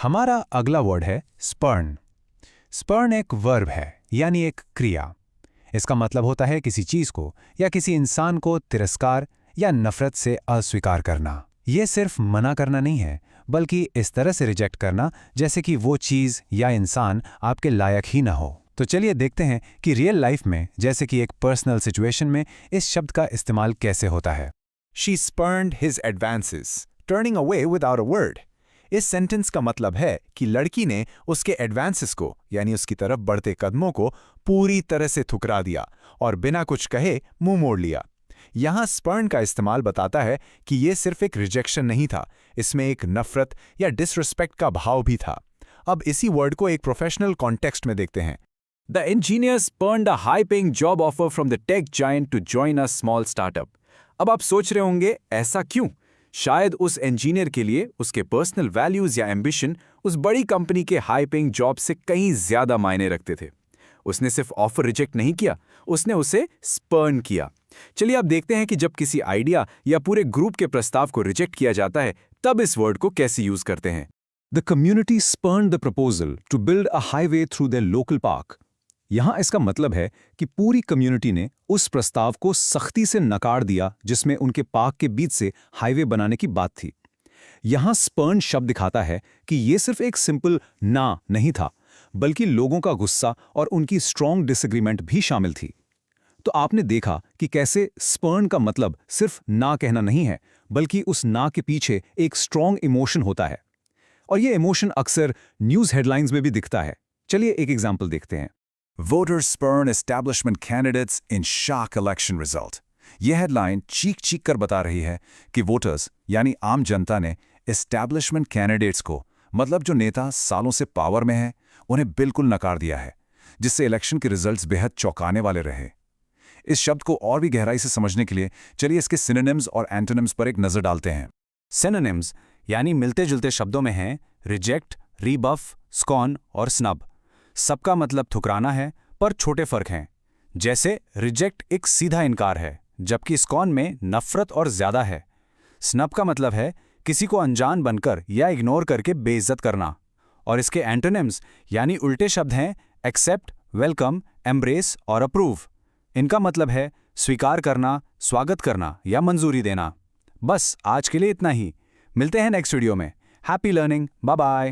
हमारा अगला वर्ड है स्पर्न। स्पर्न एक वर्ब है, यानी एक क्रिया। इसका मतलब होता है किसी चीज को या किसी इंसान को तिरस्कार या नफरत से अस्वीकार करना। ये सिर्फ मना करना नहीं है, बल्कि इस तरह से रिजेक्ट करना जैसे कि वो चीज या इंसान आपके लायक ही ना हो। तो चलिए देखते हैं कि रियल लाइफ में, जैसे कि एक पर्सनल सिचुएशन में, इस शब्द का इस्तेमाल कैसे होता है। She spurned his advances, turning away without a word. इस सेंटेंस का मतलब है कि लड़की ने उसके एडवांसेस को, यानी उसकी तरफ बढ़ते कदमों को पूरी तरह से ठुकरा दिया और बिना कुछ कहे मुंह मोड़ लिया। यहाँ स्पर्न का इस्तेमाल बताता है कि ये सिर्फ एक रिजेक्शन नहीं था, इसमें एक नफरत या डिसरिस्पेक्ट का भाव भी था। अब इसी वर्ड को एक प्रोफेशनल कॉन्टेक्स्ट में देखते हैं। The engineer spurned a high-paying job offer from the tech giant to join a small startup. अब आप सोच रहे होंगे ऐसा क्यों? शायद उस इंजीनियर के लिए उसके पर्सनल वैल्यूज या एम्बिशन उस बड़ी कंपनी के हाई पेइंग जॉब से कहीं ज्यादा मायने रखते थे। उसने सिर्फ ऑफर रिजेक्ट नहीं किया, उसने उसे स्पर्न किया। चलिए अब देखते हैं कि जब किसी आइडिया या पूरे ग्रुप के प्रस्ताव को रिजेक्ट किया जाता है, तब इस वर्ड को कैसे यूज करते हैं। The community spurned the proposal to build a highway through their local park. यहाँ इसका मतलब है कि पूरी कम्युनिटी ने उस प्रस्ताव को सख्ती से नकार दिया जिसमें उनके पार्क के बीच से हाईवे बनाने की बात थी। यहाँ स्पर्न शब्द दिखाता है कि ये सिर्फ एक सिंपल ना नहीं था, बल्कि लोगों का गुस्सा और उनकी स्ट्रॉन्ग डिसएग्रीमेंट भी शामिल थी। तो आपने देखा कि कैसे स्पर्न का मतलब सिर्फ ना कहना नहीं है, बल्कि उस ना के पीछे एक स्ट्रॉन्ग इमोशन होता है। और ये इमोशन अक्सर न्यूज़ हेडलाइंस में भी दिखता है। चलिए एक एग्जाम्पल देखते हैं। Voters spurn establishment candidates in shock election result. यह हेडलाइन चीख चीख कर बता रही है कि वोटर्स यानी आम जनता ने एस्टैब्लिशमेंट कैंडिडेट्स को, मतलब जो नेता सालों से पावर में है, उन्हें बिल्कुल नकार दिया है, जिससे इलेक्शन के रिजल्ट्स बेहद चौंकाने वाले रहे। इस शब्द को और भी गहराई से समझने के लिए चलिए इसके सिनोनिम्स और एंटोनिम्स पर एक नजर डालते हैं। सिनोनिम्स यानी मिलते जुलते शब्दों में हैं रिजेक्ट, रीबफ, स्कॉन और स्नब। सबका मतलब ठुकराना है, पर छोटे फर्क हैं। जैसे रिजेक्ट एक सीधा इनकार है, जबकि स्कॉन में नफरत और ज्यादा है। स्नब का मतलब है किसी को अनजान बनकर या इग्नोर करके बेइज्जत करना। और इसके एंटोनिम्स यानी उल्टे शब्द हैं एक्सेप्ट, वेलकम, एम्ब्रेस और अप्रूव। इनका मतलब है स्वीकार करना, स्वागत करना या मंजूरी देना। बस आज के लिए इतना ही। मिलते हैं नेक्स्ट वीडियो में। Happy learning, bye bye.